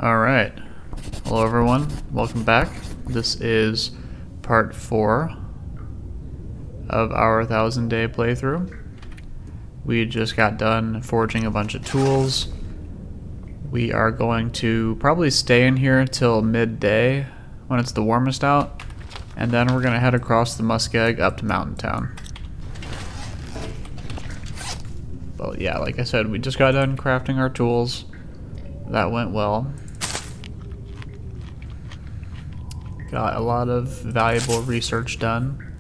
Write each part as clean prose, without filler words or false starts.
Alright, hello everyone, welcome back. This is part 4 of our 1000-day playthrough. We just got done forging a bunch of tools. We are going to probably stay in here till midday when it's the warmest out, and then we're going to head across the Muskeg up to Mountain Town. But yeah, like I said, we just got done crafting our tools. That went well. Got a lot of valuable research done.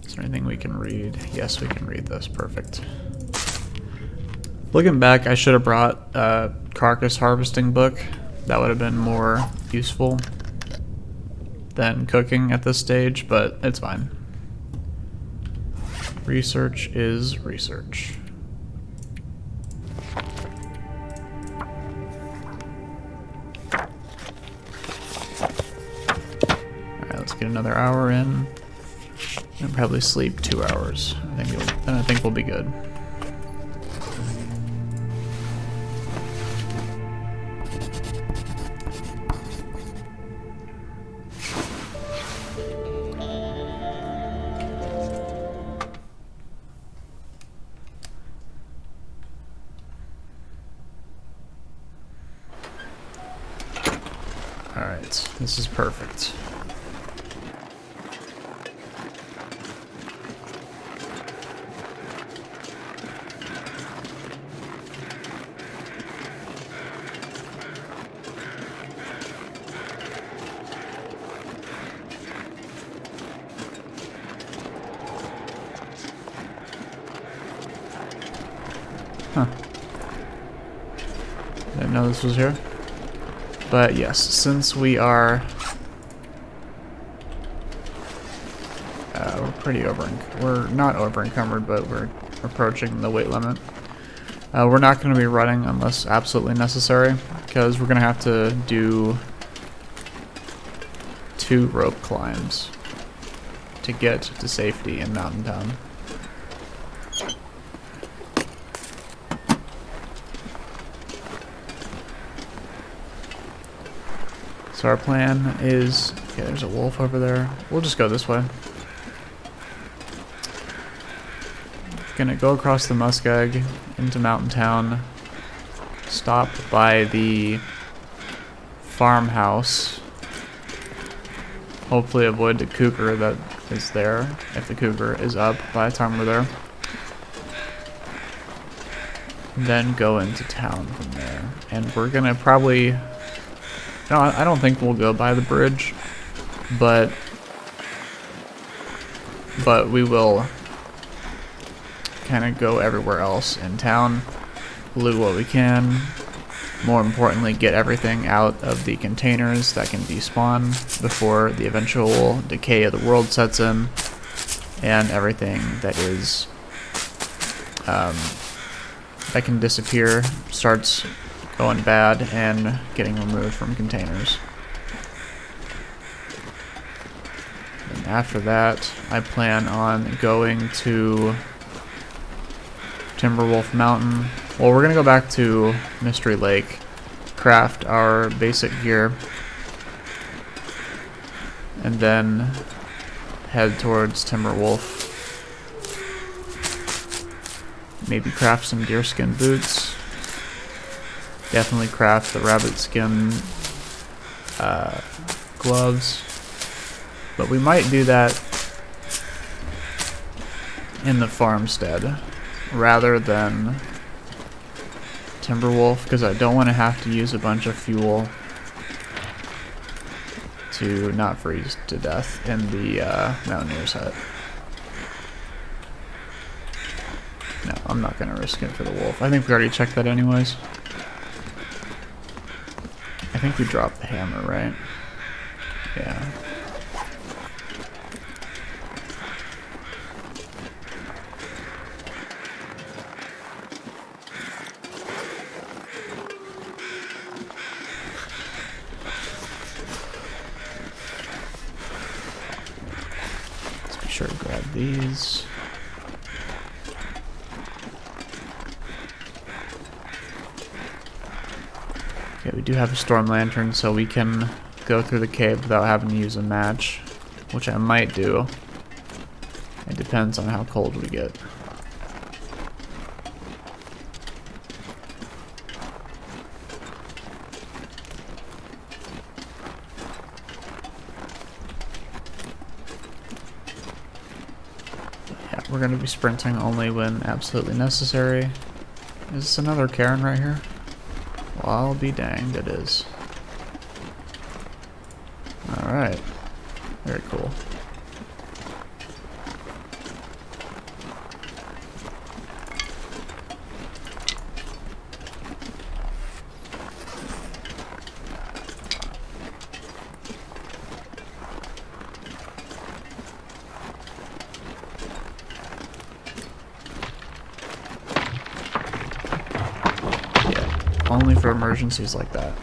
Is there anything we can read? Yes, we can read this. Perfect. Looking back, I should have brought a carcass harvesting book. That would have been more useful than cooking at this stage, but it's fine. Research is research. Get another hour in and probably sleep 2 hours. I think we'll be good. All right, this is perfect. Huh. Didn't know this was here. But yes, since we are... we're pretty we're not over-encumbered, but we're approaching the weight limit. We're not going to be running unless absolutely necessary, because we're going to have to do 2 rope climbs to get to safety in Mountain Town. So our plan is, okay, there's a wolf over there. We'll just go this way. Gonna go across the Muskeg into Mountain Town, stop by the farmhouse, hopefully avoid the cougar that is there, if the cougar is up by the time we're there. Then go into town from there. And we're gonna probably... No, I don't think we'll go by the bridge, but we will kind of go everywhere else in town, loot what we can, more importantly get everything out of the containers that can despawn before the eventual decay of the world sets in, and everything that is that can disappear starts going bad and getting removed from containers. And after that, I plan on going to Timberwolf Mountain. Well, we're gonna go back to Mystery Lake, craft our basic gear, and then head towards Timberwolf. Maybe craft some deerskin boots. Definitely craft the rabbit skin gloves, but we might do that in the farmstead rather than Timberwolf, because I don't want to have to use a bunch of fuel to not freeze to death in the Mountaineer's hut. No, I'm not going to risk it for the wolf. I think we already checked that anyways. I think we dropped the hammer, right? Yeah. Let's be sure to grab these. Okay, we do have a storm lantern, so we can go through the cave without having to use a match, which I might do. It depends on how cold we get. Yeah, we're going to be sprinting only when absolutely necessary. Is this another Karen right here? Well, I'll be danged, it is. Alright. Very cool. Only for emergencies like that.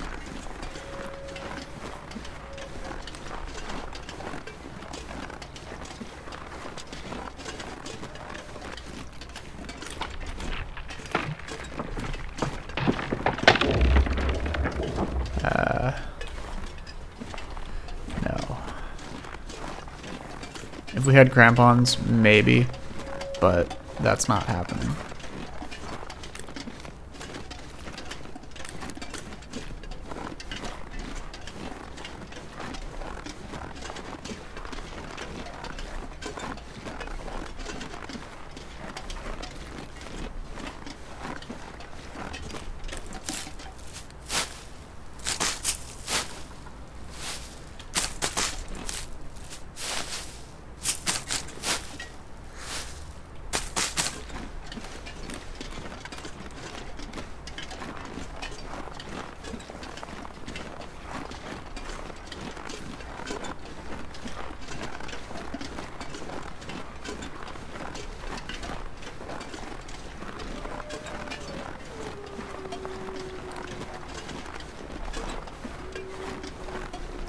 No. If we had crampons, maybe, but that's not happening.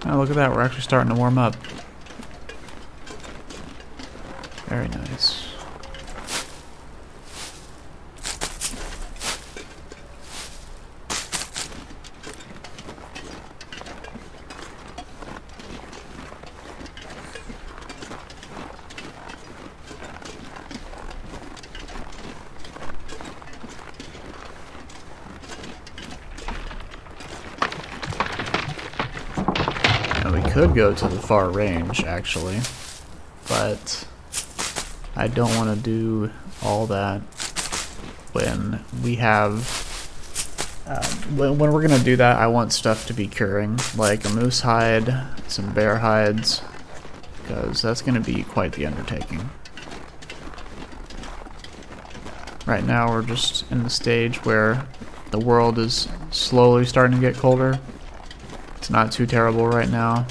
Oh, look at that, we're actually starting to warm up. Very nice. We could go to the far range, actually, but I don't want to do all that when we have... when we're going to do that, I want stuff to be curing, like a moose hide, some bear hides, because that's going to be quite the undertaking. Right now we're just in the stage where the world is slowly starting to get colder. It's not too terrible right now,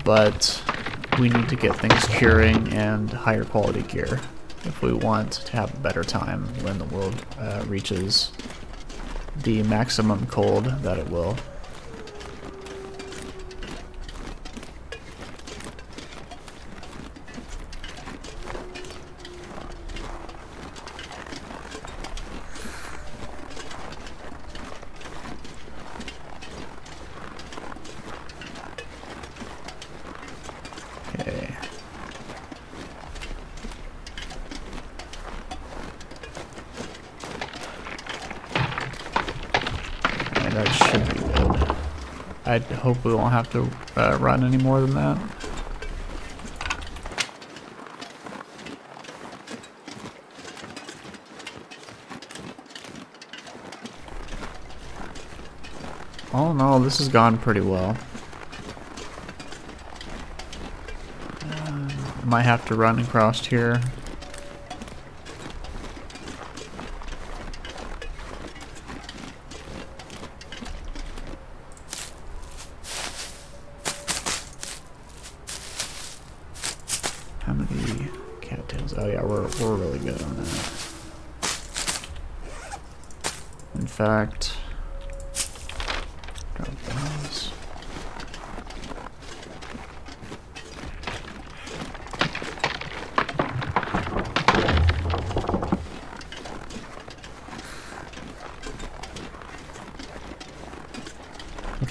but we need to get things curing and higher quality gear if we want to have a better time when the world reaches the maximum cold that it will. Okay. And that should be good. I hope we won't have to run any more than that. All in all, this has gone pretty well. Might have to run across here. How many cattails? Oh yeah, we're really good on that. In fact, drop those.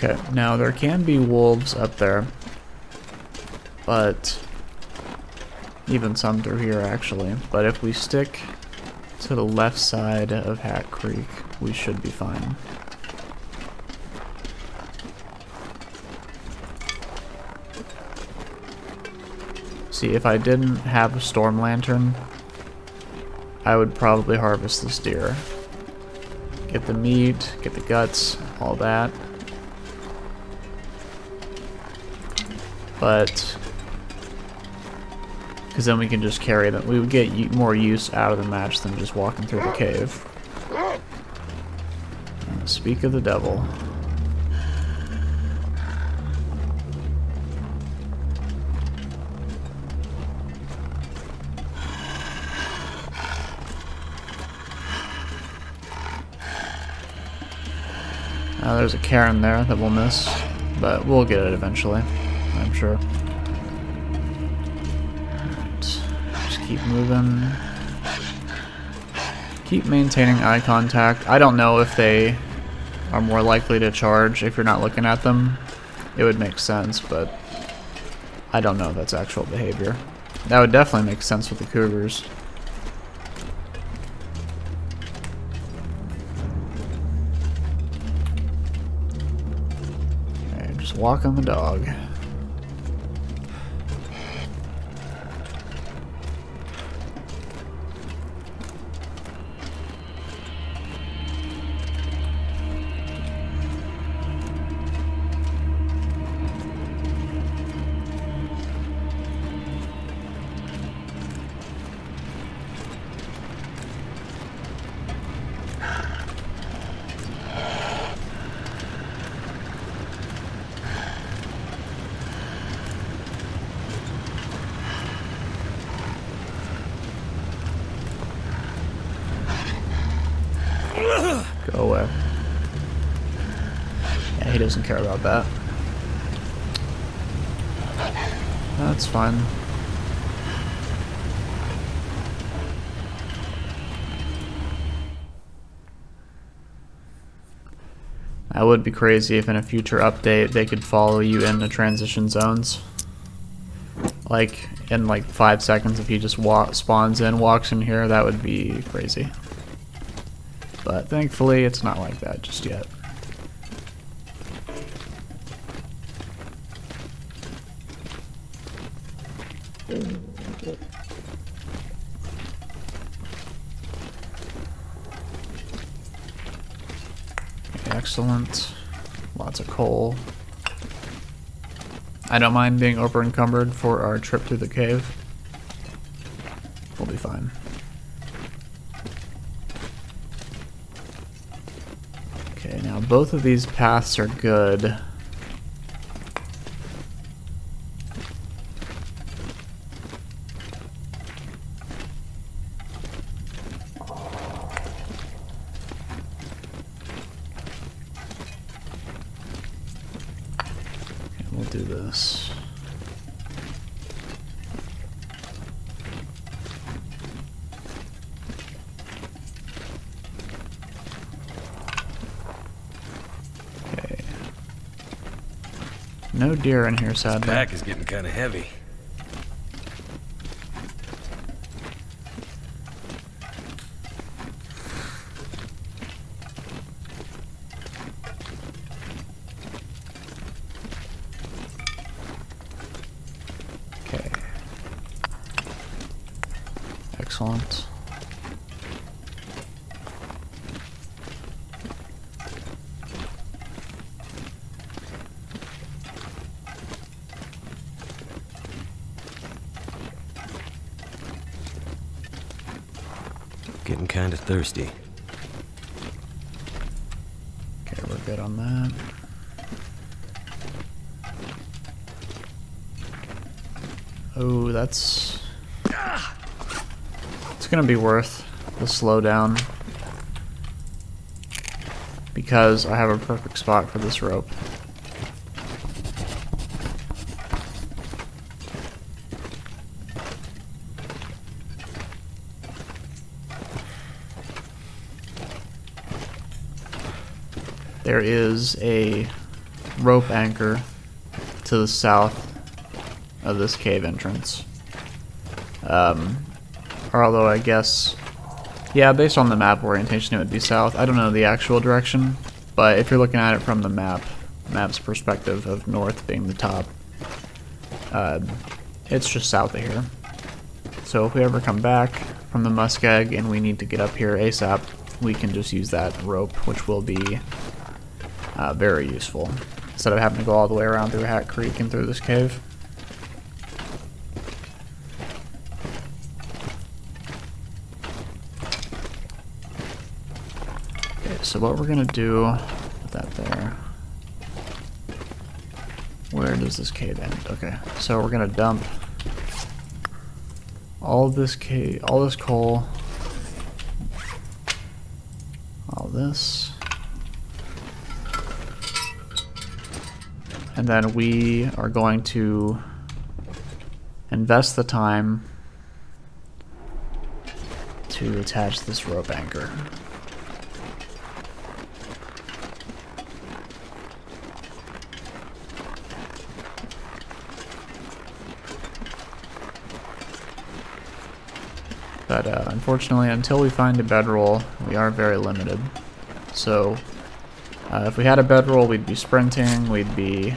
Okay, now there can be wolves up there, but even some through here actually. But if we stick to the left side of Hat Creek, we should be fine. See, if I didn't have a storm lantern, I would probably harvest this deer. Get the meat, get the guts, all that. But, because then we can just carry them. We would get more use out of the match than just walking through the cave. Speak of the devil. There's a cairn there that we'll miss, but we'll get it eventually, I'm sure. Alright, just keep moving. Keep maintaining eye contact. I don't know if they are more likely to charge if you're not looking at them. It would make sense, but I don't know if that's actual behavior. That would definitely make sense with the cougars. Walking the dog. Go away. Yeah, he doesn't care about that. That's fine. That would be crazy if in a future update they could follow you into transition zones. Like, in like 5 seconds if he just spawns in, walks in here, that would be crazy. But thankfully, it's not like that just yet. Excellent. Lots of coal. I don't mind being over encumbered for our trip through the cave. We'll be fine. Okay, now both of these paths are good. Okay, we'll do this. No deer in here, sadly. This pack is getting kind of heavy. Okay. Excellent. Getting kind of thirsty. Okay, we're good on that. Oh, that's... It's gonna be worth the slowdown. Because I have a perfect spot for this rope. There is a rope anchor to the south of this cave entrance. Or although I guess, yeah, based on the map orientation, it would be south. I don't know the actual direction, but if you're looking at it from the map's perspective of north being the top, it's just south of here. So if we ever come back from the Muskeg and we need to get up here ASAP, we can just use that rope, which will be very useful, instead of having to go all the way around through Hat Creek and through this cave. Okay, so what we're gonna do, put that there. Where does this cave end? Okay, so we're gonna dump all this coal, all this, and then we are going to invest the time to attach this rope anchor. But unfortunately, until we find a bedroll, we are very limited. So if we had a bedroll, we'd be sprinting, we'd be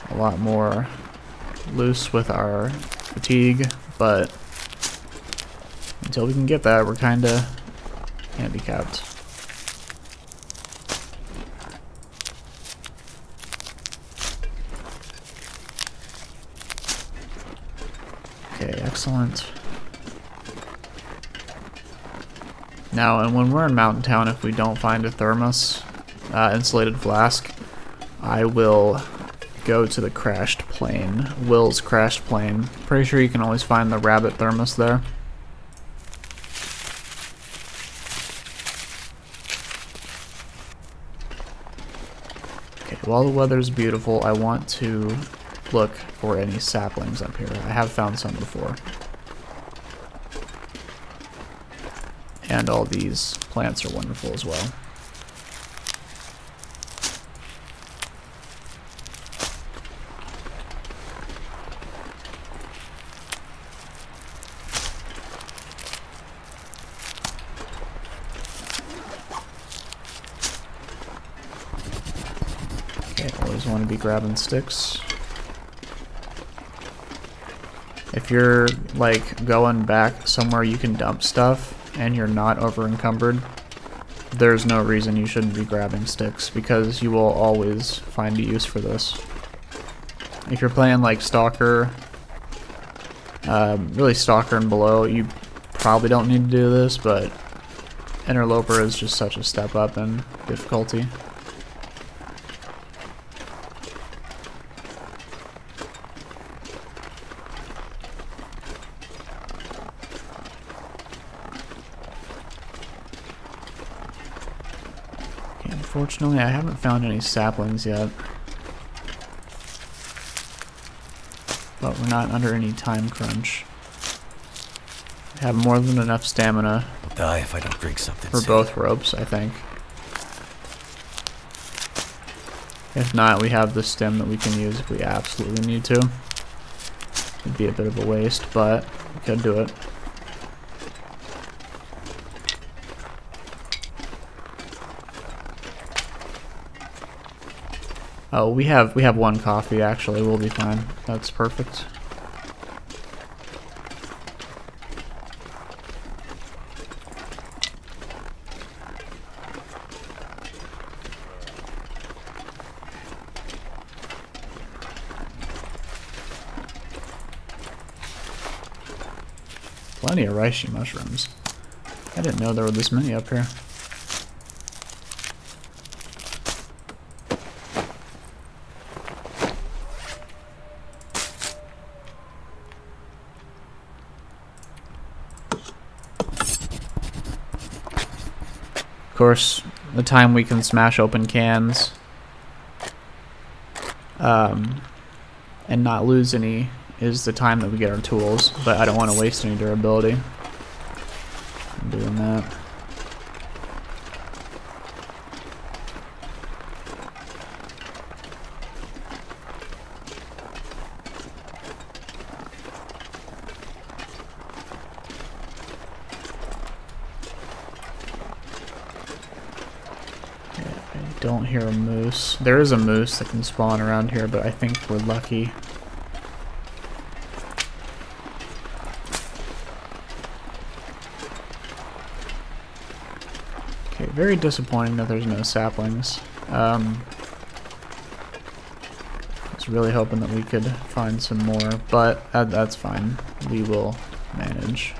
a lot more loose with our fatigue, but until we can get that, we're kind of handicapped. Okay, excellent. Now, and when we're in Mountain Town, if we don't find a thermos insulated flask, I will go to the crashed plane, Will's crashed plane. Pretty sure you can always find the rabbit thermos there. Okay, while the weather's beautiful, I want to look for any saplings up here. I have found some before. And all these plants are wonderful as well. Okay, always want to be grabbing sticks. If you're like going back somewhere you can dump stuff and you're not over encumbered, there's no reason you shouldn't be grabbing sticks, because you will always find a use for this. If you're playing like Stalker, really Stalker and below, you probably don't need to do this, but Interloper is just such a step up in difficulty. Unfortunately, I haven't found any saplings yet. But we're not under any time crunch. We have more than enough stamina I'll die if I don't drink something for soon. both ropes, I think. If not, we have the stem that we can use if we absolutely need to. It'd be a bit of a waste, but we could do it. Oh, we have one coffee actually. We'll be fine. That's perfect. Plenty of reishi mushrooms. I didn't know there were this many up here. Of course, the time we can smash open cans and not lose any is the time that we get our tools, but I don't want to waste any durability. I'm doing that. don't hear a moose. There is a moose that can spawn around here, but I think we're lucky. Okay, very disappointing that there's no saplings. I was really hoping that we could find some more, but that's fine. We will manage.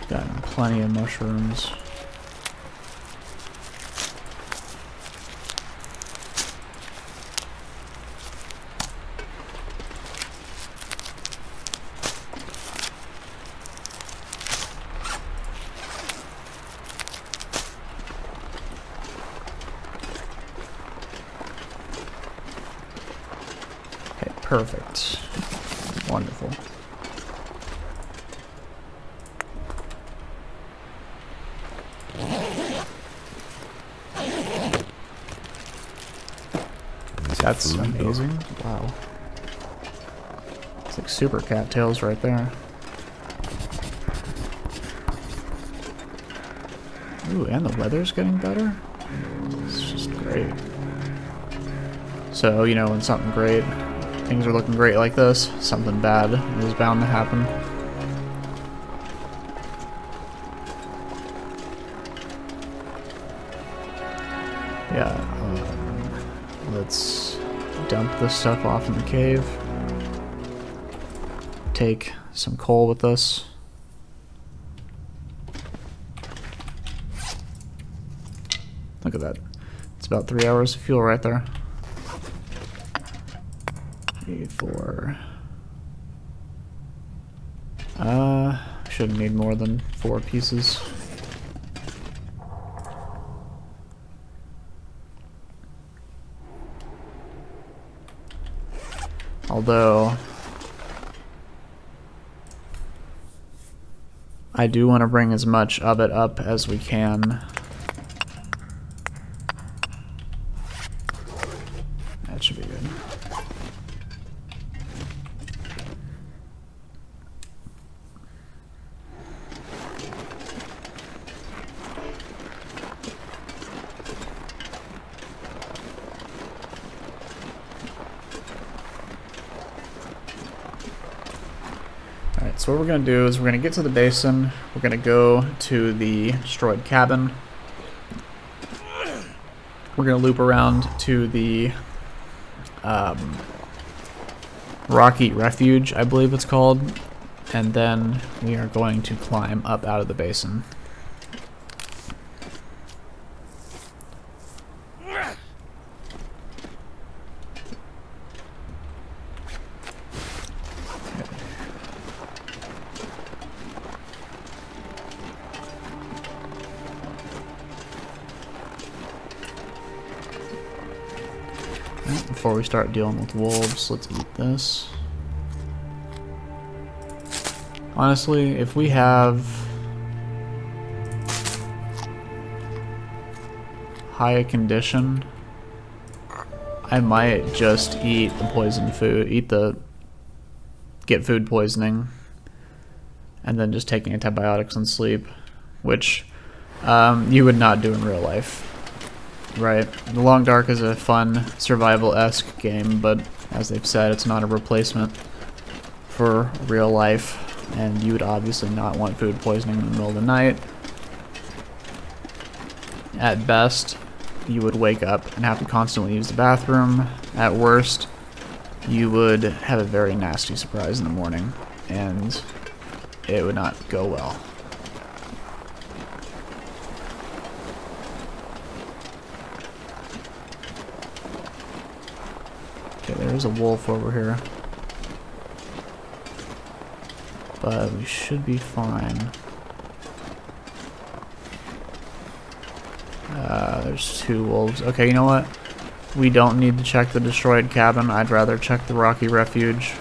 Gotten plenty of mushrooms. Okay, perfect. Wonderful. That's amazing. Wow. It's like super cattails right there. Ooh, and the weather's getting better? It's just great. So, you know, when something great, things are looking great like this, something bad is bound to happen. Yeah, let's dump this stuff off in the cave. Take some coal with us. Look at that. It's about 3 hours of fuel right there. 3, 4. Shouldn't need more than 4 pieces. Although, I do want to bring as much of it up as we can. That should be good. Alright, so what we're going to do is we're going to get to the basin, we're going to go to the destroyed cabin, we're going to loop around to the rocky refuge, I believe it's called, and then we are going to climb up out of the basin. Before we start dealing with wolves, let's eat this. Honestly, if we have high condition, I might just eat the poison food, get food poisoning, and then just taking antibiotics and sleep, which you would not do in real life. Right. The Long Dark is a fun survival-esque game, but as they've said, it's not a replacement for real life, and you would obviously not want food poisoning in the middle of the night. At best, you would wake up and have to constantly use the bathroom. At worst, you would have a very nasty surprise in the morning, and it would not go well. Okay, there's a wolf over here. But we should be fine. There's 2 wolves. Okay, you know what? We don't need to check the destroyed cabin. I'd rather check the rocky refuge.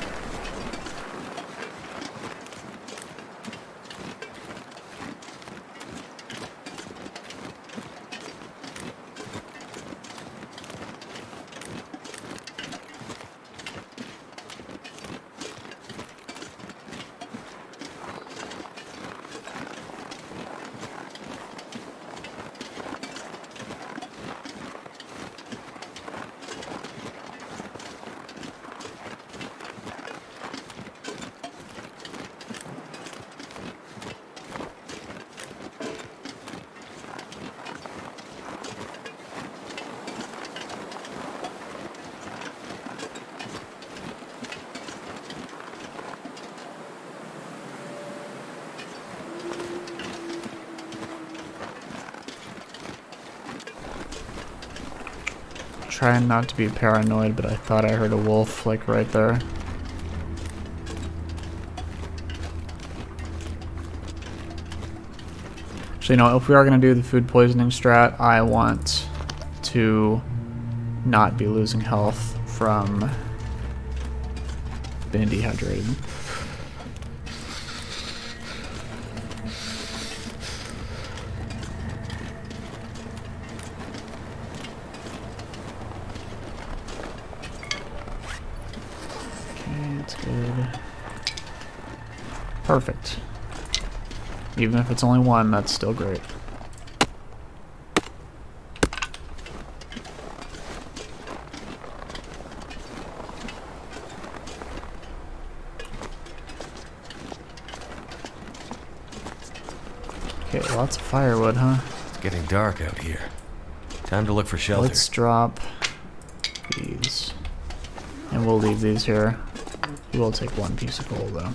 trying not to be paranoid, but I thought I heard a wolf, like, right there. So, you know, if we are going to do the food poisoning strat, I want to not be losing health from being dehydrated. Okay, that's good. Perfect. Even if it's only one, that's still great. Okay, lots of firewood, huh? It's getting dark out here. Time to look for shelter. Let's drop these. And we'll leave these here. We will take one piece of coal, though.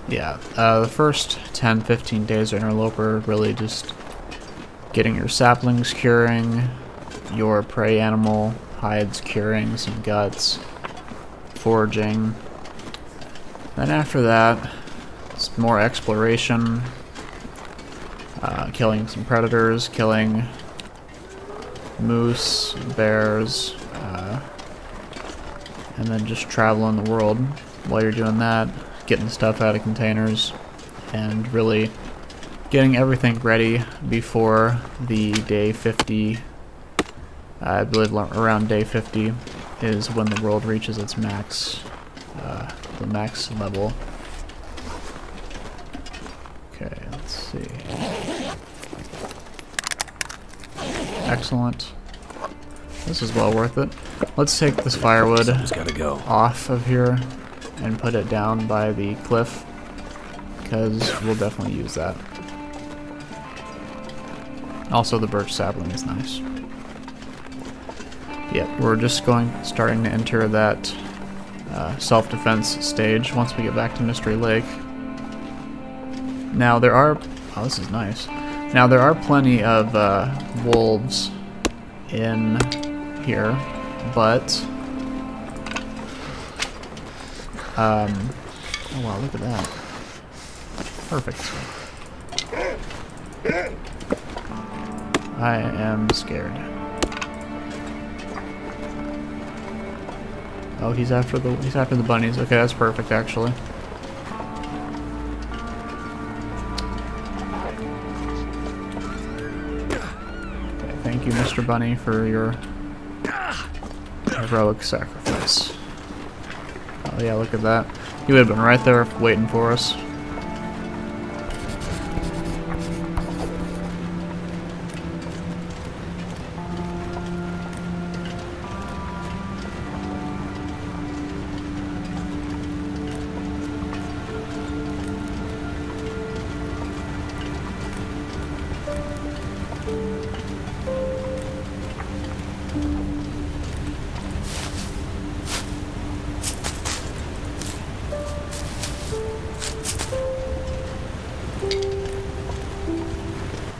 Yeah, the first 10-15 days of Interloper really just getting your saplings curing, your prey animal hides curing, some guts, foraging. Then after that, it's more exploration, killing some predators, killing moose, bears, and then just traveling the world while you're doing that. Getting stuff out of containers and really getting everything ready before the day 50. I believe around day 50 is when the world reaches its max, the max level. Okay, let's see. Excellent. This is well worth it. Let's take this firewood off of here and put it down by the cliff, because we'll definitely use that. Also, the birch sapling is nice. Yeah, we're just starting to enter that self-defense stage once we get back to Mystery Lake. Now there are, oh, this is nice. Now there are plenty of wolves in here, but oh wow, look at that. Perfect. I am scared. Oh, he's after the bunnies. Okay, that's perfect actually. Okay, thank you, Mr. Bunny, for your heroic sacrifice. Oh yeah, look at that. He would have been right there waiting for us.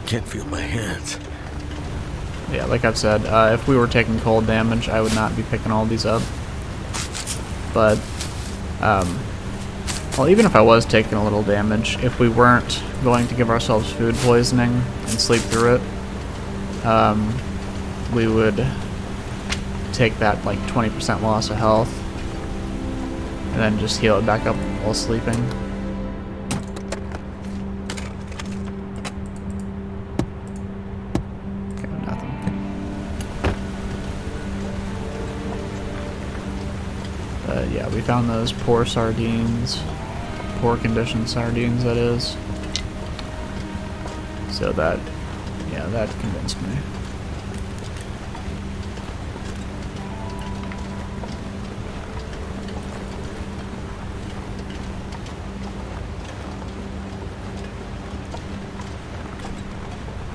Can't feel my hands. Yeah, like I've said, if we were taking cold damage, I would not be picking all these up. But Well, even if I was taking a little damage, if we weren't going to give ourselves food poisoning and sleep through it, we would take that like 20% loss of health and then just heal it back up while sleeping. Okay, nothing. But yeah, we found those poor sardines. Poor condition sardines, that is. So that, yeah, that convinced me.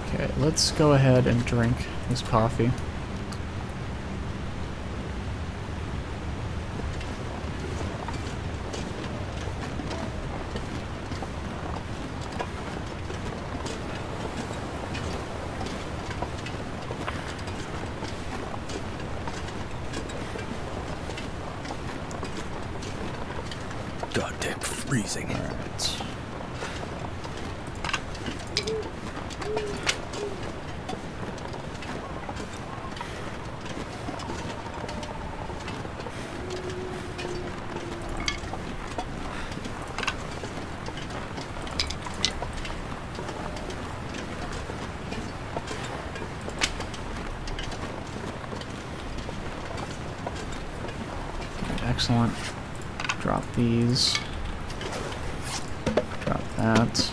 Okay, let's go ahead and drink this coffee. Goddamn freezing. All right. Excellent. Drop these. Drop that.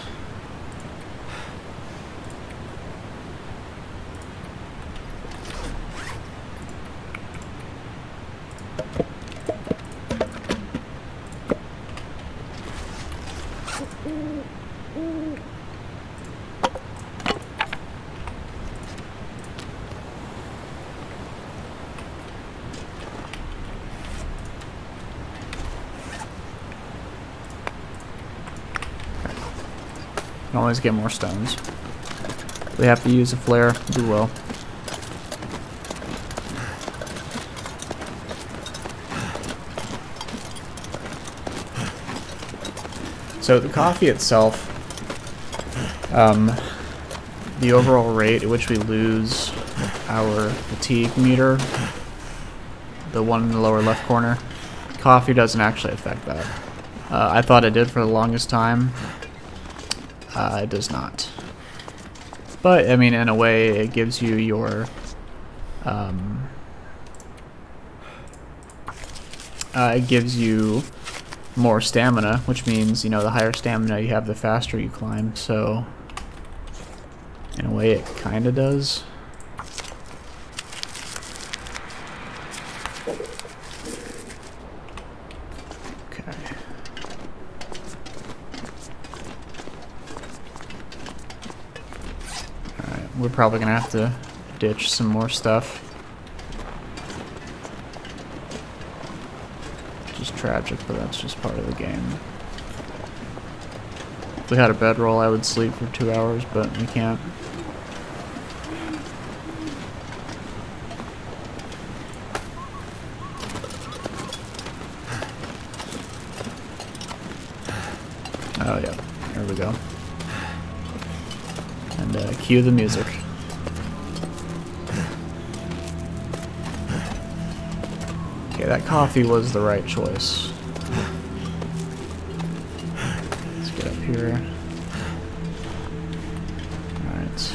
Can always get more stones. If we have to use a flare, we will. So the coffee itself, the overall rate at which we lose our fatigue meter, the one in the lower left corner, coffee doesn't actually affect that. I thought it did for the longest time. It does not. But, I mean, in a way, it gives you your, it gives you more stamina, which means, you know, the higher stamina you have, the faster you climb, so in a way it kind of does. Okay. Alright, we're probably gonna have to ditch some more stuff. Tragic, but that's just part of the game. If we had a bedroll, I would sleep for 2 hours, but we can't. Oh yeah, there we go. And cue the music. Okay, that coffee was the right choice. Let's get up here. Alright.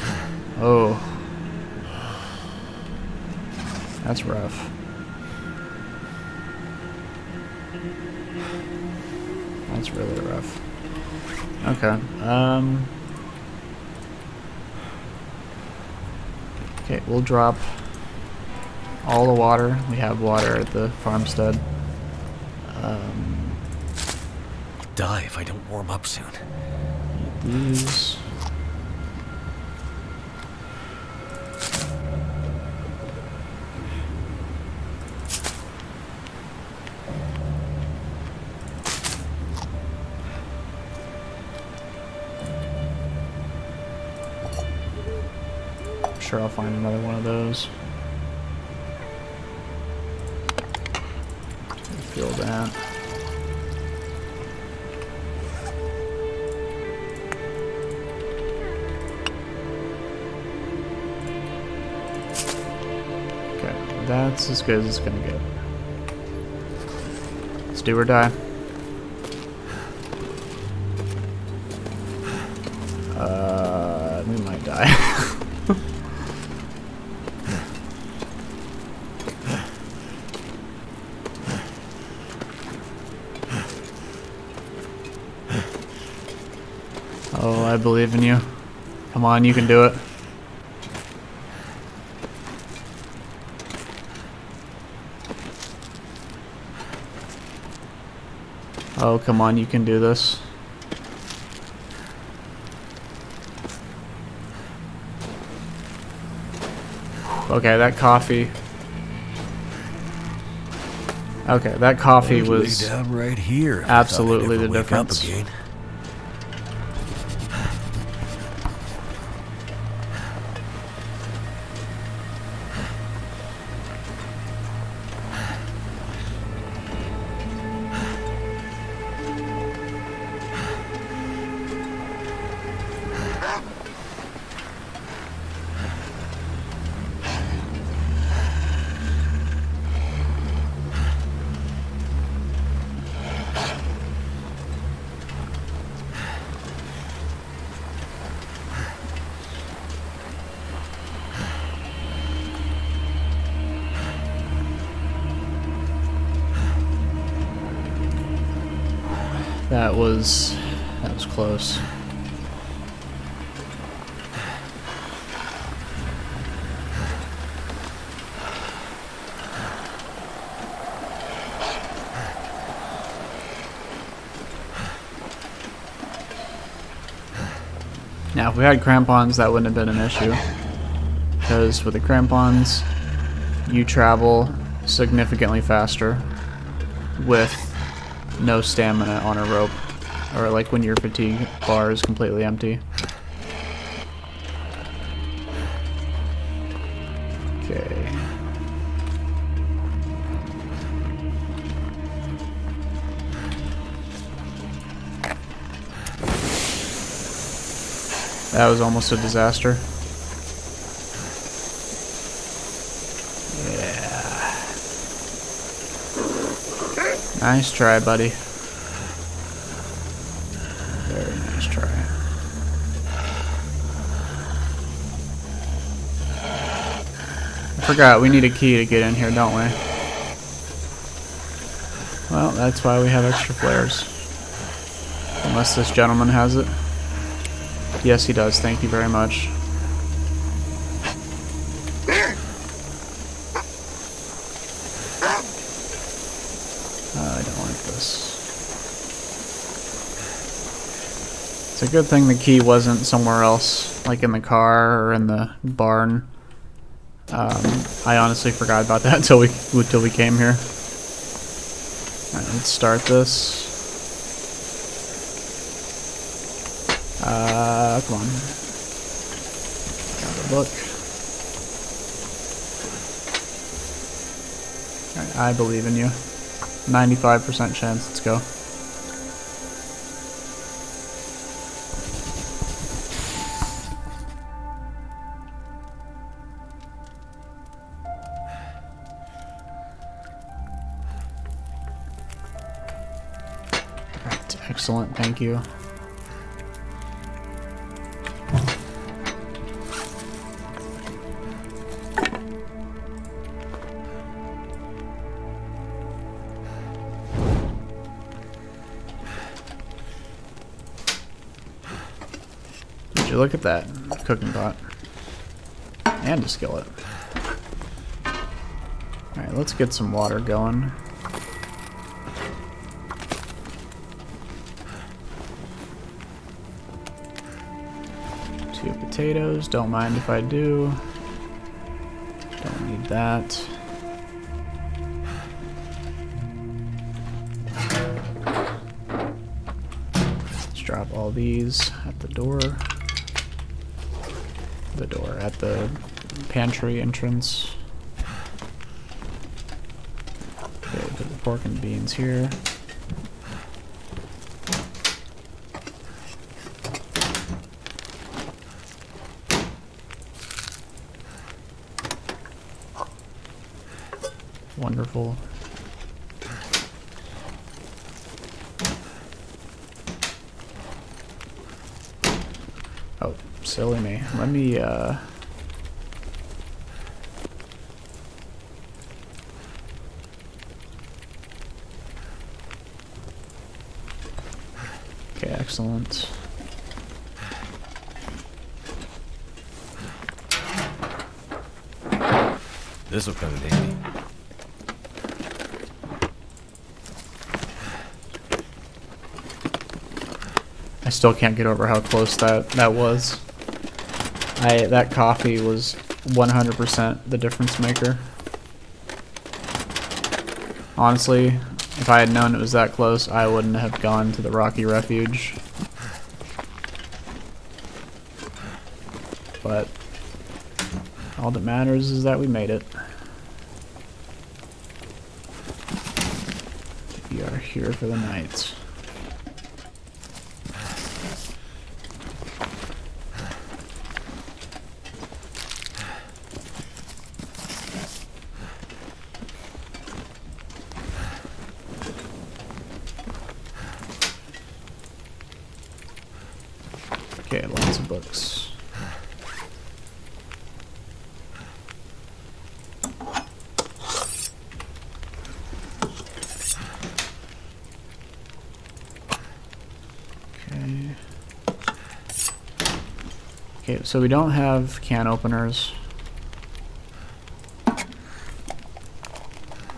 Oh. That's rough. That's really rough. Okay, okay, we'll drop all the water. We have water at the farmstead. Die if I don't warm up soon. These. I'm sure I'll find another one of those. Feel that. That's as good as it's gonna get. Let's do or die. We might die. Oh, I believe in you. Come on, you can do it. Oh, come on, you can do this. Okay, that coffee. Okay, that coffee was lay down right here. absolutely the Wake up difference. again. That was close. Now, if we had crampons, that wouldn't have been an issue. Because with the crampons, you travel significantly faster with no stamina on a rope. Or like when your fatigue bar is completely empty. Okay. That was almost a disaster. Yeah. Nice try, buddy. Very nice try. I forgot, we need a key to get in here, don't we? Well, that's why we have extra flares. Unless this gentleman has it. Yes, he does. Thank you very much. I don't like this. It's a good thing the key wasn't somewhere else, like in the car or in the barn. I honestly forgot about that until we came here. Alright, let's start this. Come on. Got a book. Alright, I believe in you. 95% chance, let's go. Alright, excellent, thank you. Would you look at that cooking pot and a skillet. Alright, let's get some water going. Two potatoes, don't mind if I do. Don't need that. Let's drop all these at the door. At the pantry entrance. Okay, put the pork and beans here. Wonderful. Oh, silly me. Let me, okay, excellent. This will come in handy. I still can't get over how close that was. That coffee was 100% the difference maker. Honestly, if I had known it was that close, I wouldn't have gone to the Rocky Refuge. But all that matters is that we made it. We are here for the night. Okay, lots of books. Okay, so we don't have can openers.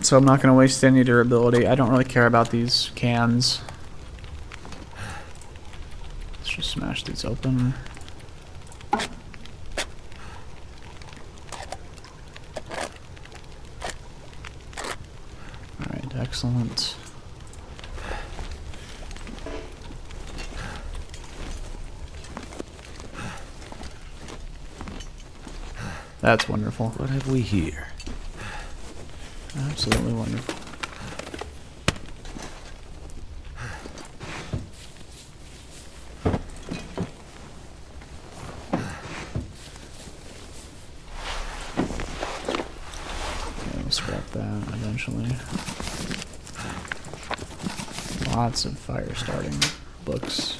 So I'm not going to waste any durability. I don't really care about these cans. Let's just smash these open. Alright, excellent. That's wonderful. What have we here? Absolutely wonderful. Okay, we'll scrap that eventually. Lots of fire starting books.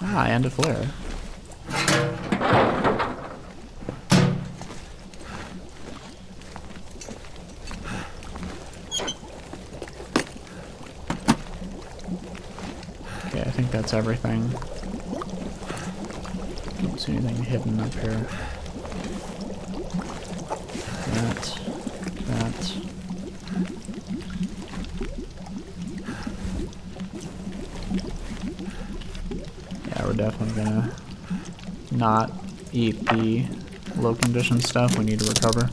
Ah, and a flare. Okay, I think that's everything. Don't see anything hidden up here. That. Yeah, we're definitely gonna not eat the low condition stuff. We need to recover.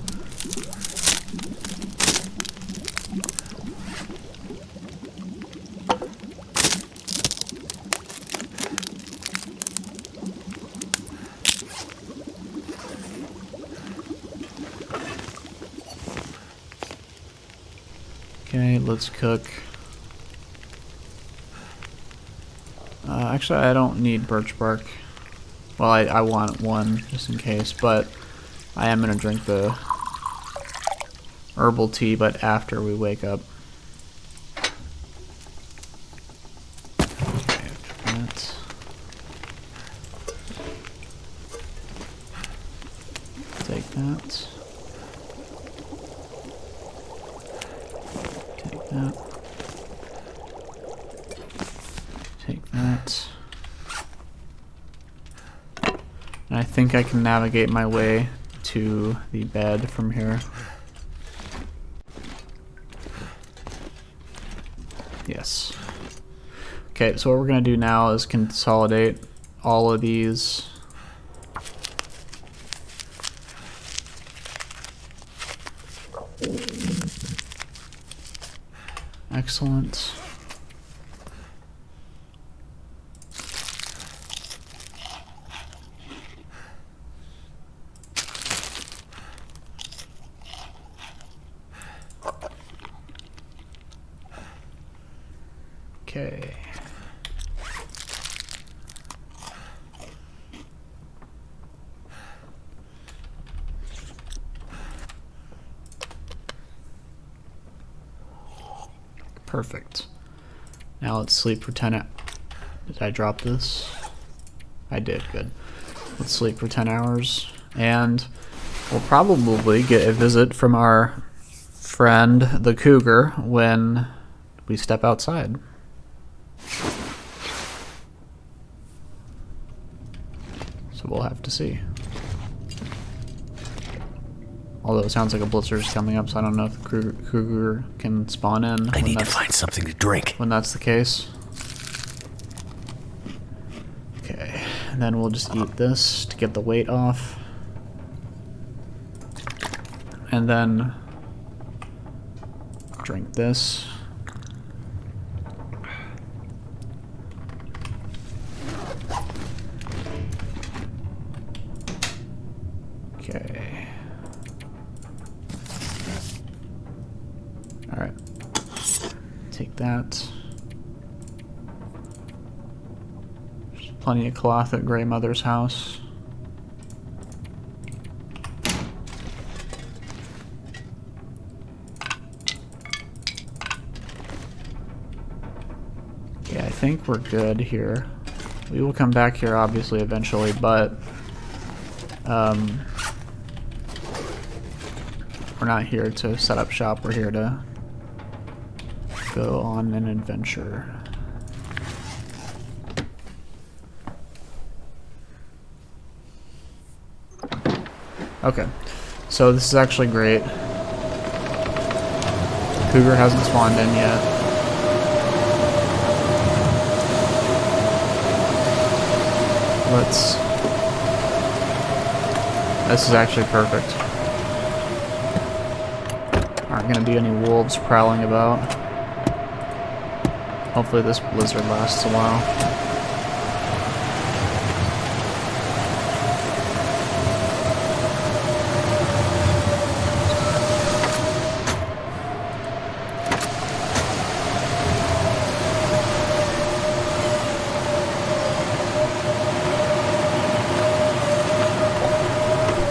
Okay, let's cook. Actually, I don't need birch bark. Well, I want one just in case, but I am going to drink the herbal tea, but after we wake up. Okay, that. Take that. Take that. Take that. And I think I can navigate my way to the bed from here. Yes. Okay, so what we're going to do now is consolidate all of these. Excellent. Okay. Perfect. Now let's sleep for 10 hours. Did I drop this? I did, good. Let's sleep for 10 hours. And we'll probably get a visit from our friend, the cougar, when we step outside. So we'll have to see. Although it sounds like a blizzard is coming up, so I don't know if the cougar can spawn in. I need to find something to drink. When that's the case. Okay, and then we'll just eat this to get the weight off. And then drink this. Okay. Alright. Take that. There's plenty of cloth at Grey Mother's house. Yeah, I think we're good here. We will come back here obviously eventually, but we're not here to set up shop, we're here to go on an adventure. Okay, so this is actually great. Cougar hasn't spawned in yet. This is actually perfect. Aren't gonna be any wolves prowling about. Hopefully this blizzard lasts a while.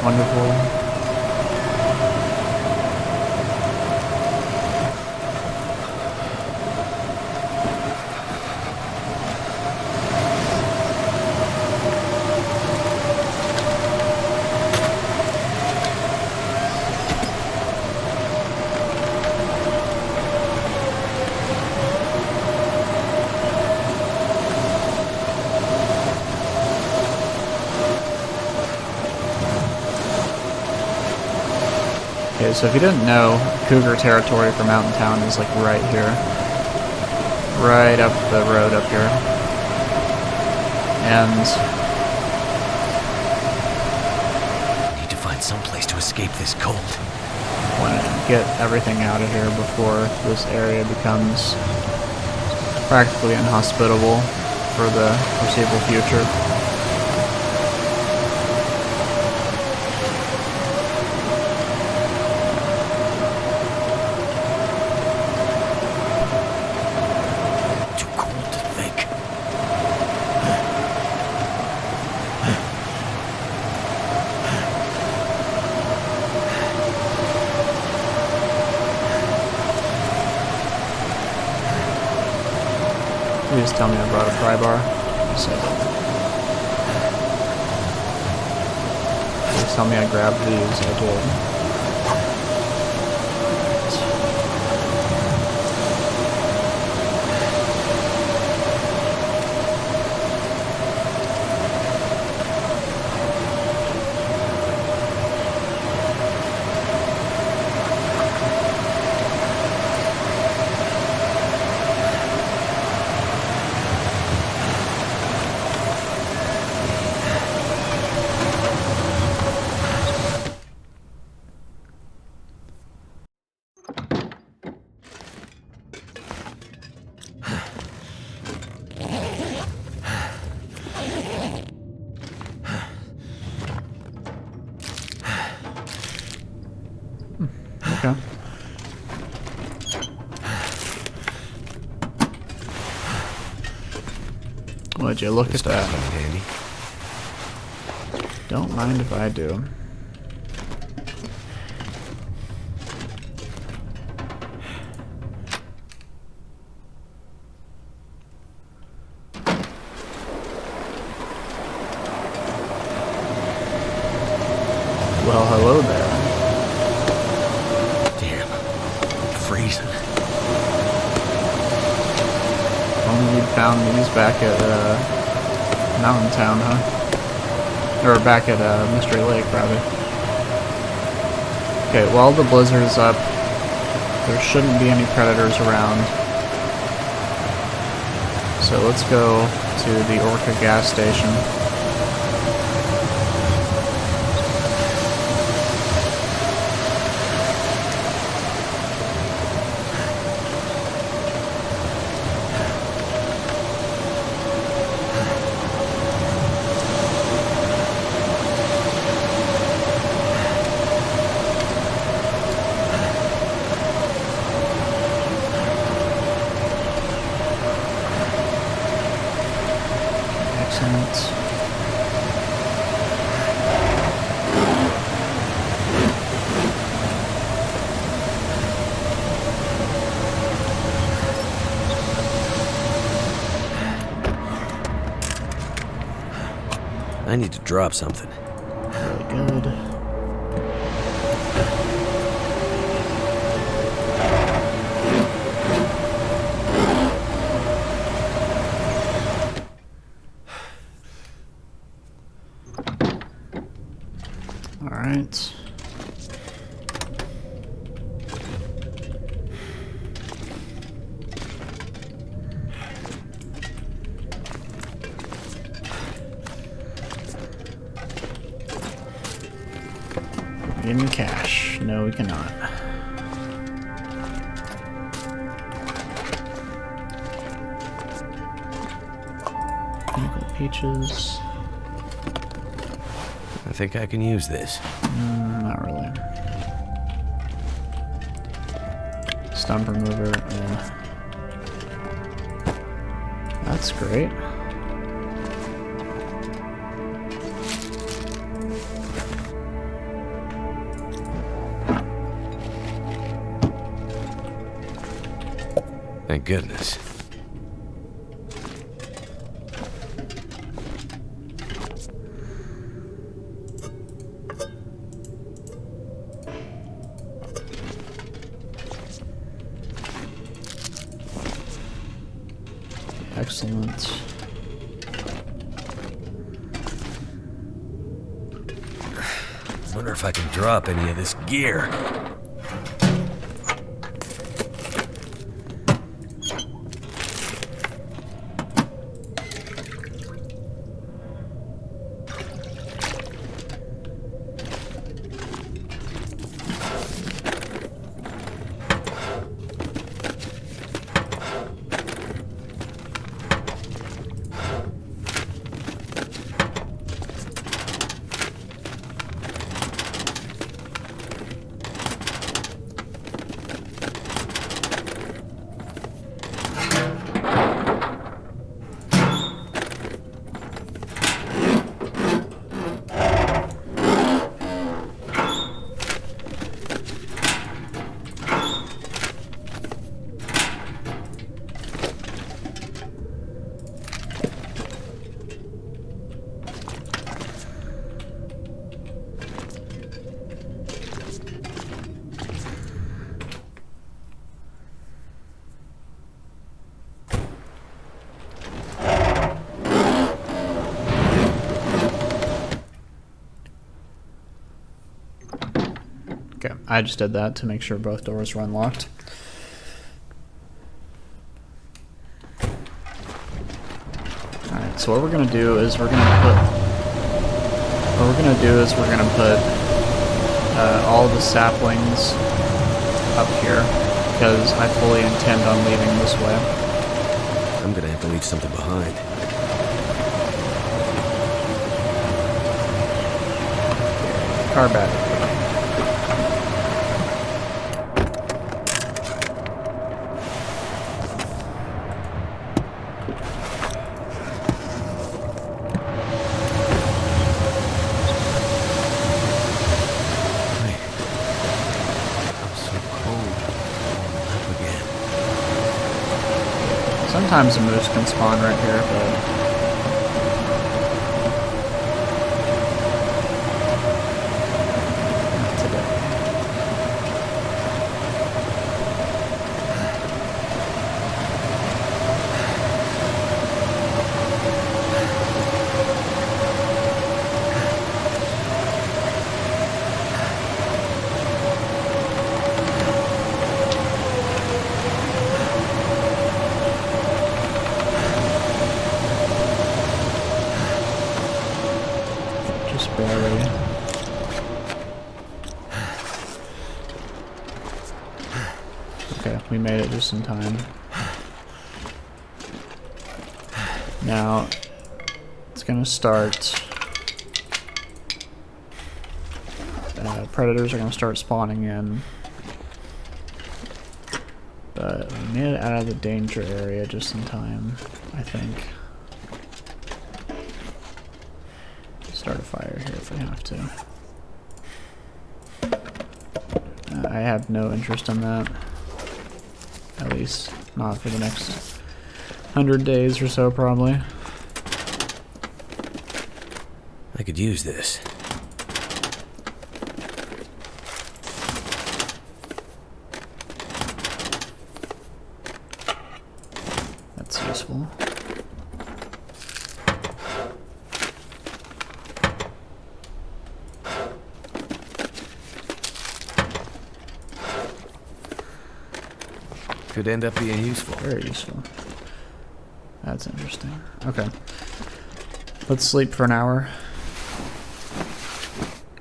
Wonderful. Okay, so if you didn't know, cougar territory for Mountain Town is like right here. Right up the road up here. And I need to find some place to escape this cold. I want to get everything out of here before this area becomes practically inhospitable for the foreseeable future. Please tell me I brought a pry bar. So, please tell me I grabbed these. I did. Okay. Would you look at that? Handy. Don't mind if I do. Well, hello there. Damn. I'm freezing. Only you'd found these back at Mountain Town, huh? Or back at Mystery Lake, rather. Okay, while the blizzard is up, there shouldn't be any predators around. So let's go to the Orca gas station. Excellent. I need to drop something. Really good. All right. Give me cash. No, we cannot. Pinnacle peaches. I think I can use this. Not really. Stump remover. That's great. Thank goodness. Excellent. Wonder if I can drop any of this gear. Okay, I just did that to make sure both doors were unlocked. Alright, so what we're gonna do is we're gonna put all the saplings up here because I fully intend on leaving this way. I'm gonna have to leave something behind. Car battery. Sometimes a moose can spawn right here, but not today. Just barely. Okay, we made it just in time. Now, it's gonna start. Predators are gonna start spawning in. But we made it out of the danger area just in time, I think. Start a fire here if we have to. I have no interest in that. At least not for the next 100 days or so, probably. I could use this. That's useful. Could end up being useful. Very useful. That's interesting. Okay. Let's sleep for an hour.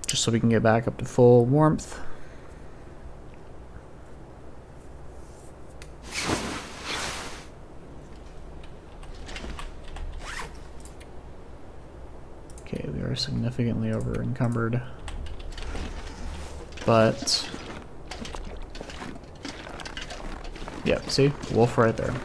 Just so we can get back up to full warmth. Okay, we are significantly over encumbered. But yep, see? Wolf right there.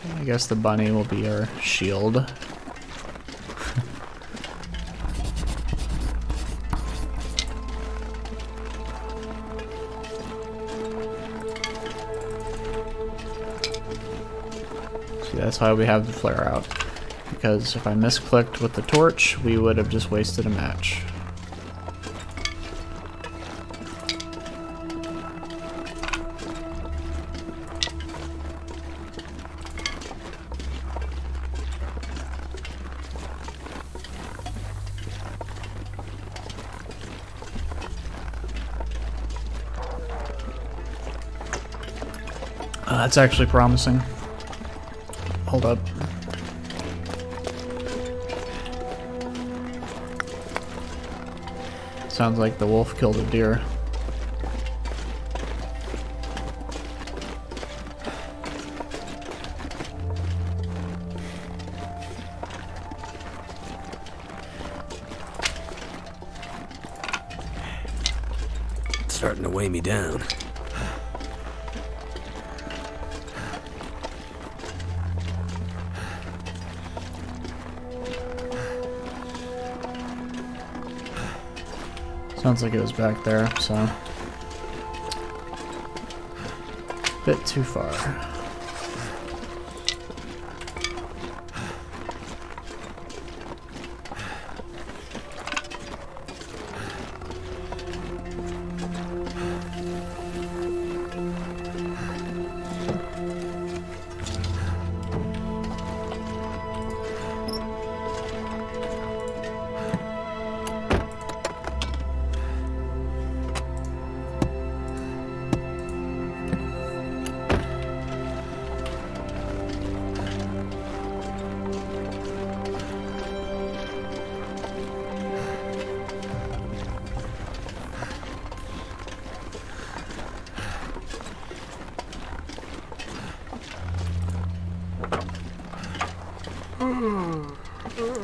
I guess the bunny will be our shield. See, that's why we have the flare out. Because if I misclicked with the torch, we would have just wasted a match. That's actually promising. Hold up. Sounds like the wolf killed a deer. It's starting to weigh me down. Sounds like it was back there, so. Bit too far.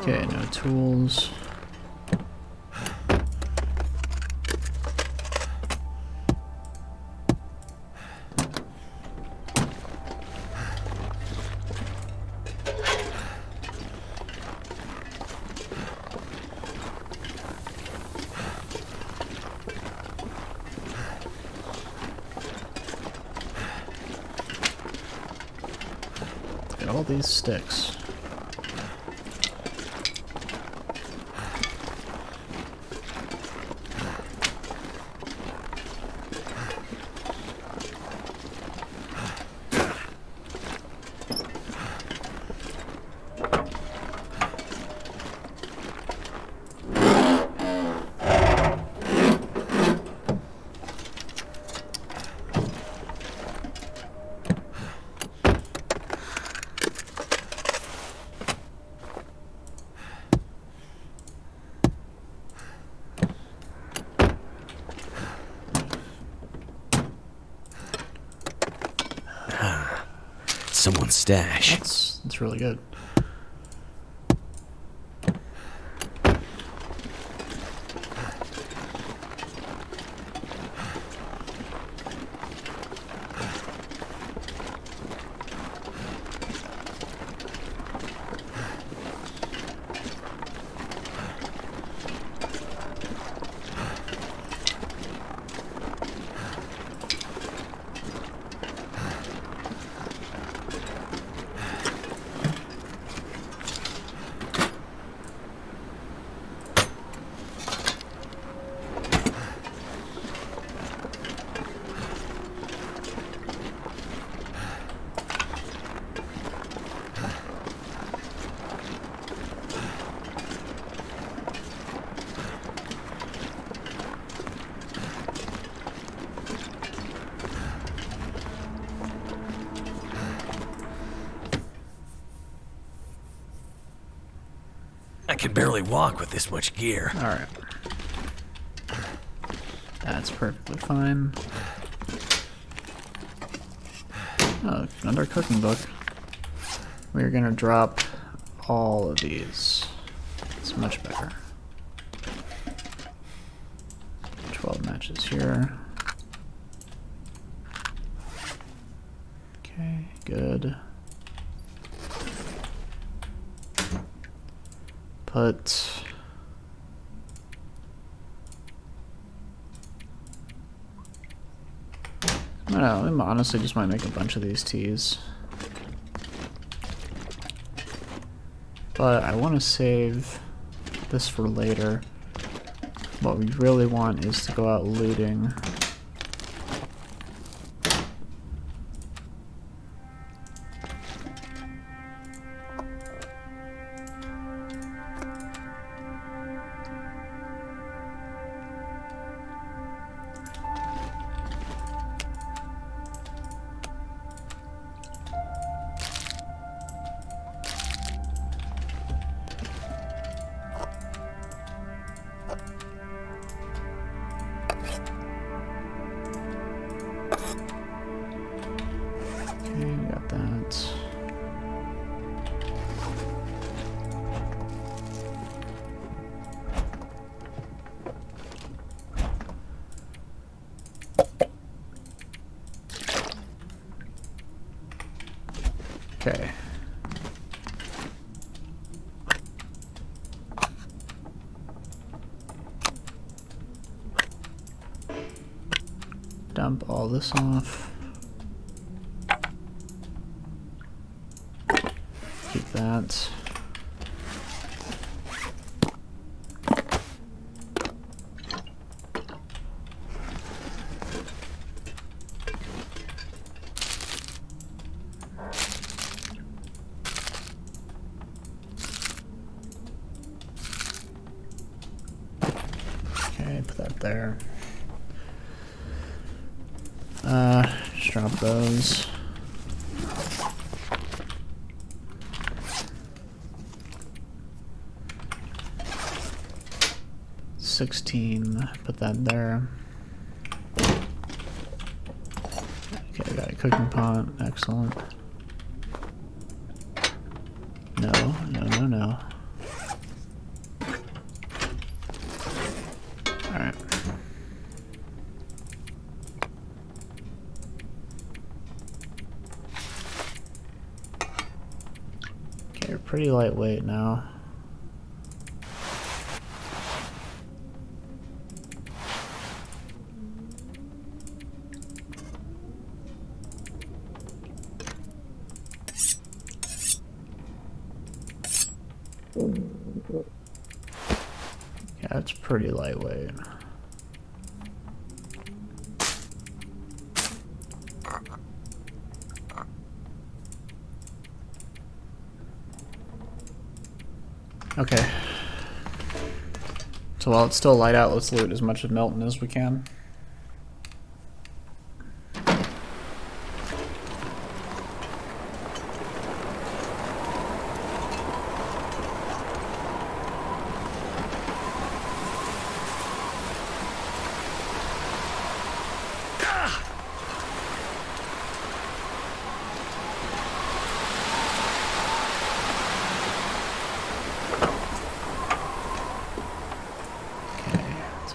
Okay, no tools. Look at all these sticks. Someone's stash. That's really good. I can barely walk with this much gear. Alright. That's perfectly fine. Oh, another cooking book. We're gonna drop all of these. It's much better. 12 matches here. Okay, good. Put I don't know, I honestly just might make a bunch of these teas. But I want to save this for later. What we really want is to go out looting. Okay. dump all this off. Keep that. Okay, put that there. Just drop those. Put that there. Okay, I got a cooking pot. Excellent. No, no, no, no. Alright. Okay, we're pretty lightweight now. Yeah, it's pretty lightweight. Okay. So while it's still light out, let's loot as much of Milton as we can.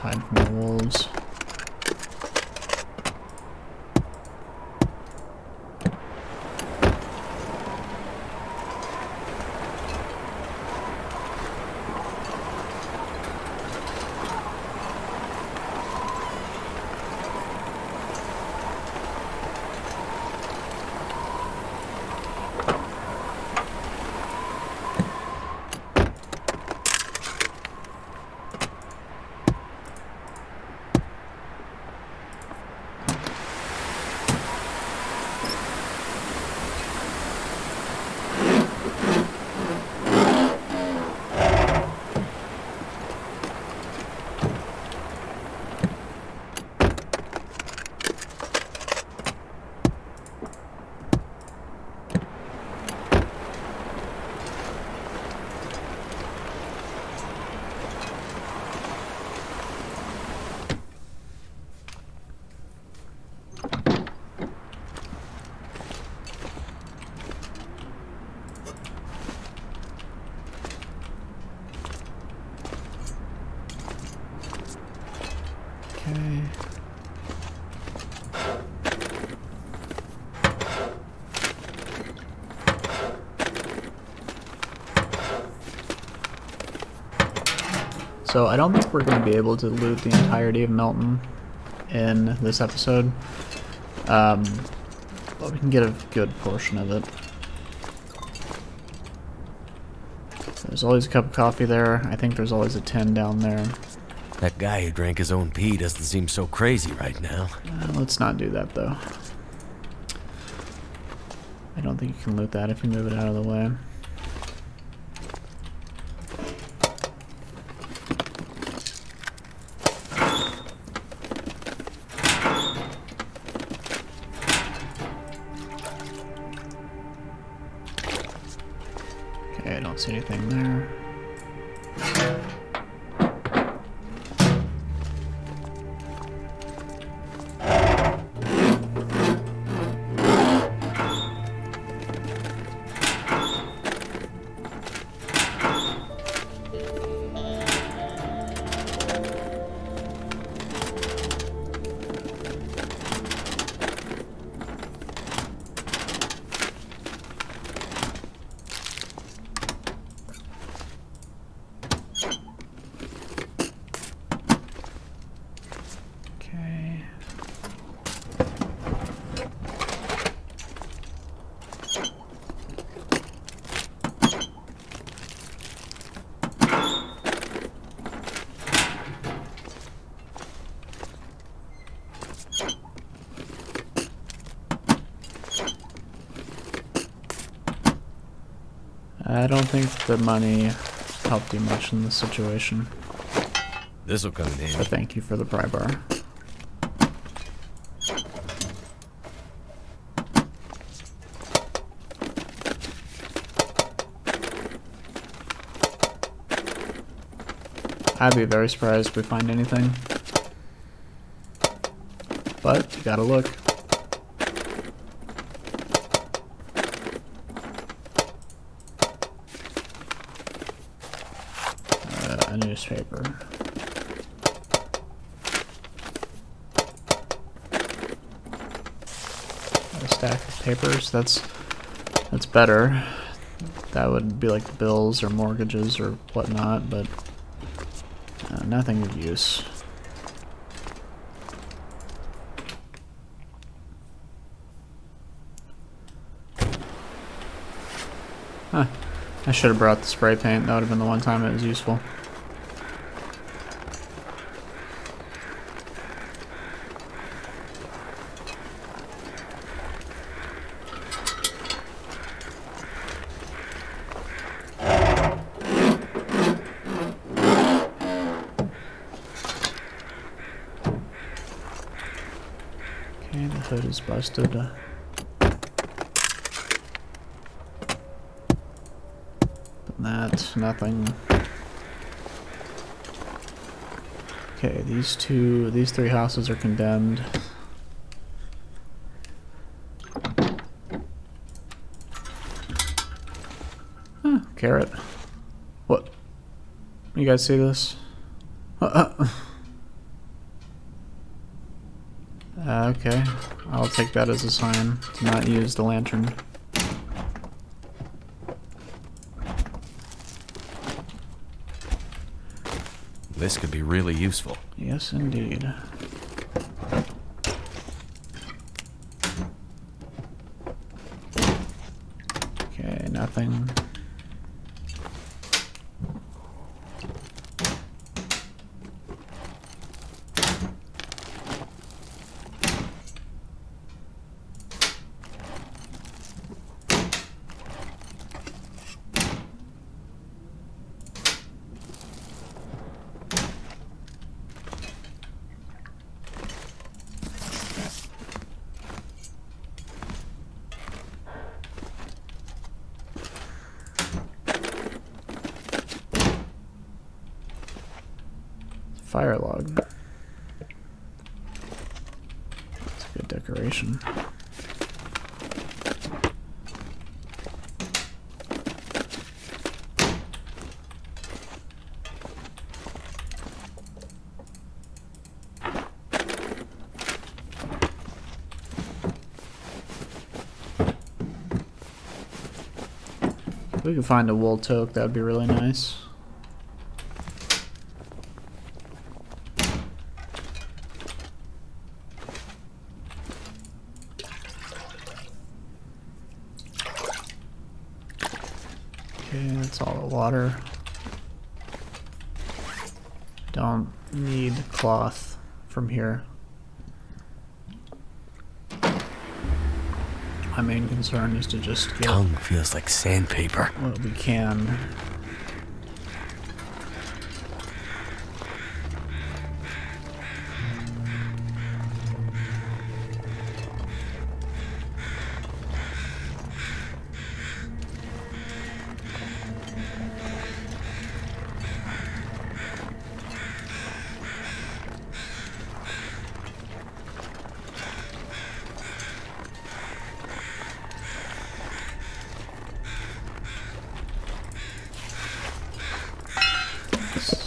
Hide from the wolves. Okay. So I don't think we're going to be able to loot the entirety of Milton in this episode, but we can get a good portion of it. There's always a cup of coffee there. I think there's always a tin down there. That guy who drank his own pee doesn't seem so crazy right now. Let's not do that, though. I don't think you can loot that if you move it out of the way. Okay, I don't see anything there. I don't think the money helped you much in this situation. This'll come in So handy. thank you for the pry bar. I'd be very surprised if we find anything. But you gotta look. A newspaper. A stack of papers. That's better. That would be like bills or mortgages or whatnot, but nothing of use. Huh. I should have brought the spray paint. That would have been the one time it was useful. Okay, the hood is busted. That, nothing. Okay, these three houses are condemned. Huh, carrot. What? You guys see this? Okay, I'll take that as a sign to not use the lantern. This could be really useful. Yes, indeed. Okay, nothing. Fire log. That's a good decoration. If we could find a wool toque, that would be really nice. Okay, that's all the water. Don't need cloth from here. My main concern is to just get Tongue feels like sandpaper. what we can.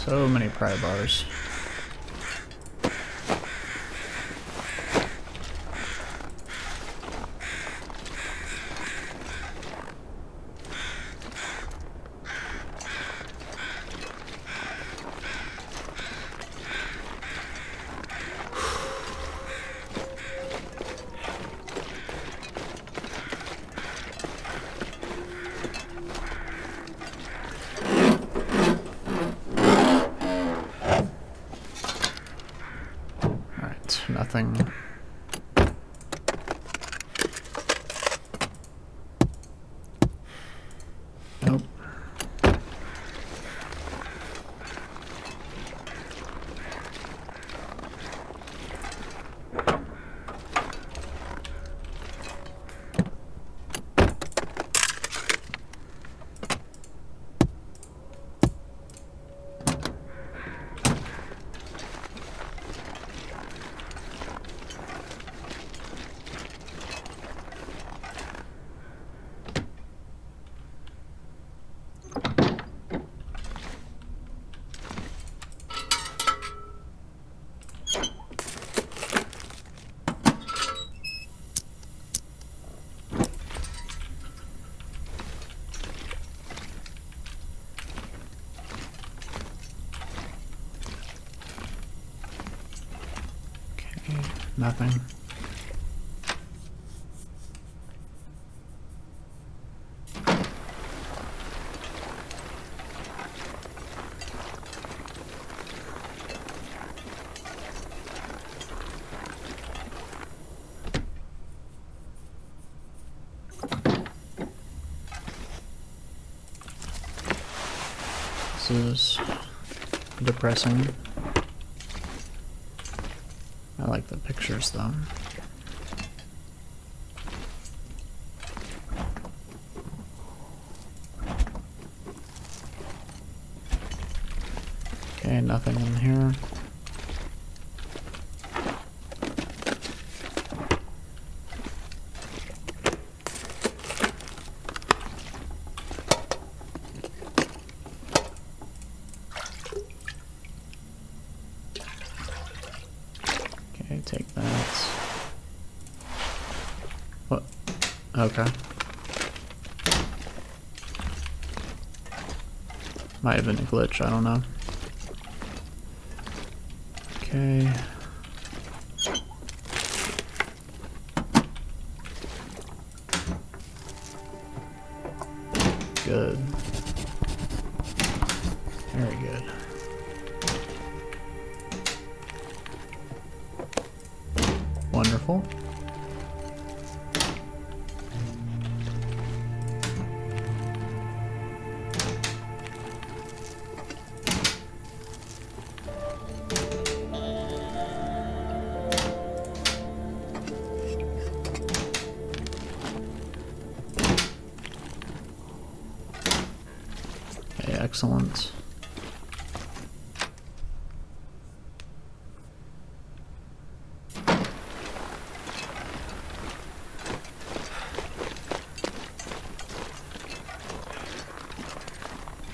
So many pry bars. Nothing. This is depressing. I like the pictures though. Okay, nothing in here. Okay, take that. What? Okay. Might have been a glitch, I don't know. Okay. Good. Very good. Wonderful. Okay, excellent.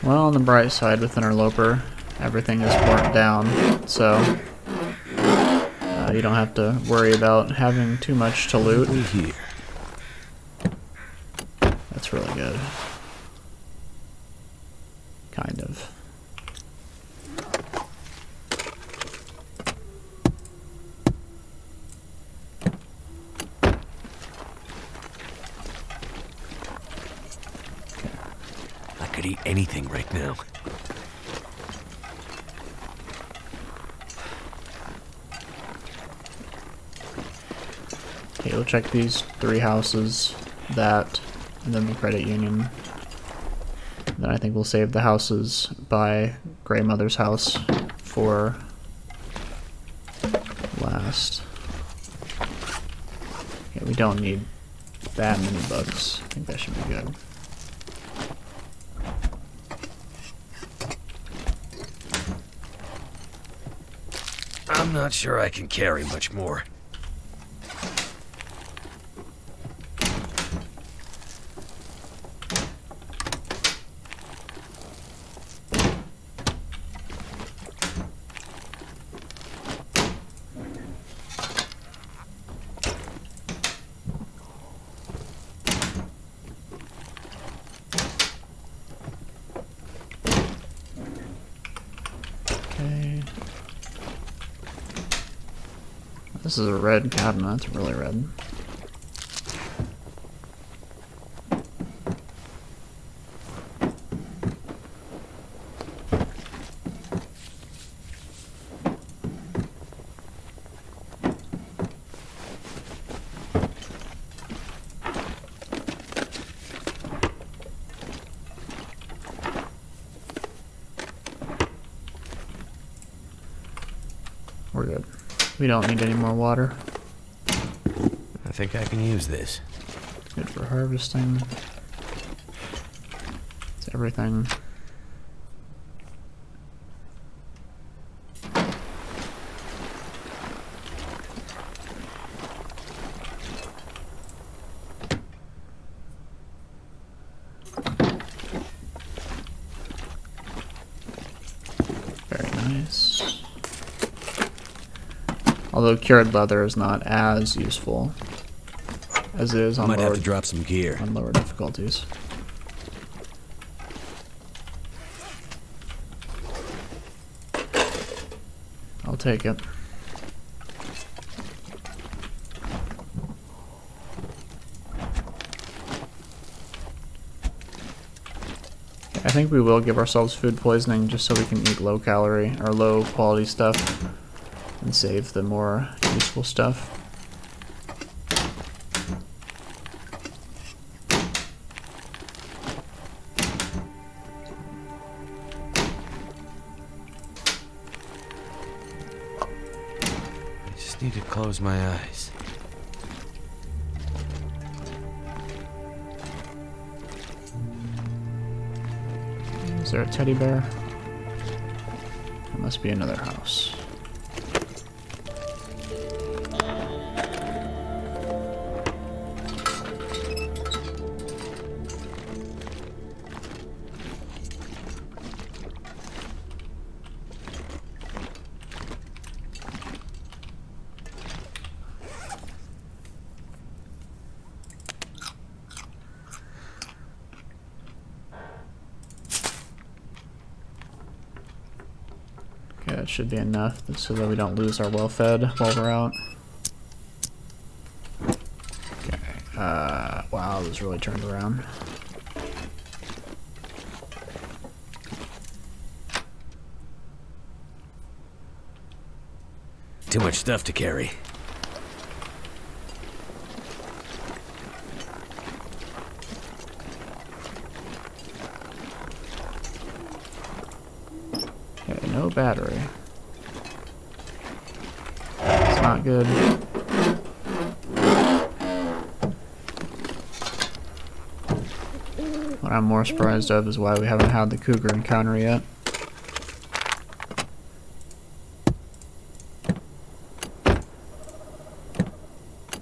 Well, on the bright side with Interloper, everything is burnt down, so you don't have to worry about having too much to loot. That's really good. Kind of. I could eat anything right now. Okay, we'll check these 3 houses, that, and then the credit union. Then I think we'll save the houses by Grey Mother's house for last. Okay, we don't need that many books. I think that should be good. I'm not sure I can carry much more. Okay. This is a red cabinet. It's really red. We're good. We don't need any more water. I think I can use this. It's good for harvesting. It's everything. Very nice. Although cured leather is not as useful as it is on Might lower, have to drop some gear. on lower difficulties. I'll take it. think we will give ourselves food poisoning just so we can eat low calorie or low quality stuff and save the more useful stuff. I just need to close my eyes. Is there a teddy bear? There must be another house. Okay, that should be enough so that we don't lose our well-fed while we're out. Okay, wow, this really turned around. Too much stuff to carry. Okay, no battery. It's not good. What I'm more surprised of is why we haven't had the cougar encounter yet.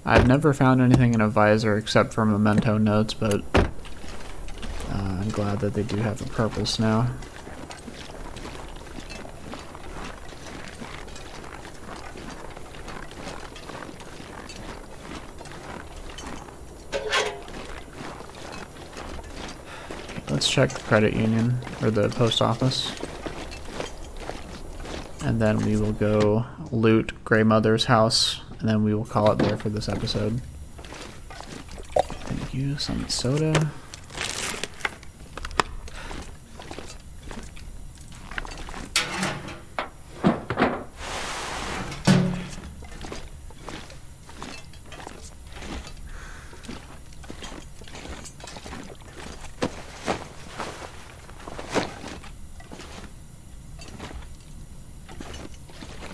I've never found anything in a visor except for memento notes, but I'm glad that they do have a purpose now. Let's check the credit union, or the post office. And then we will go loot Grey Mother's house, and then we will call it there for this episode. Thank you. Some soda.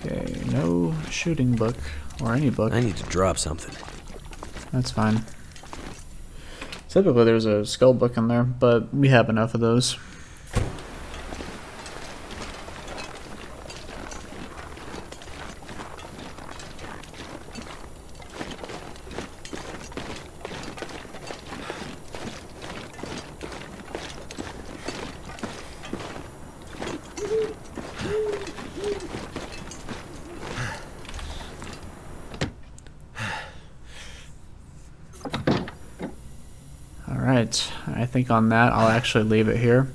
Okay, no shooting book, or any book. I need to drop something. That's fine. Typically there's a skull book in there, but we have enough of those. Alright, I think on that I'll actually leave it here.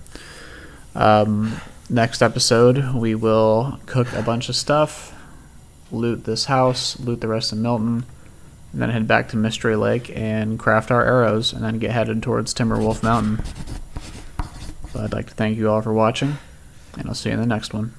Next episode we will cook a bunch of stuff, loot this house, loot the rest of Milton, and then head back to Mystery Lake and craft our arrows, and then get headed towards Timberwolf Mountain. But I'd like to thank you all for watching, and I'll see you in the next one.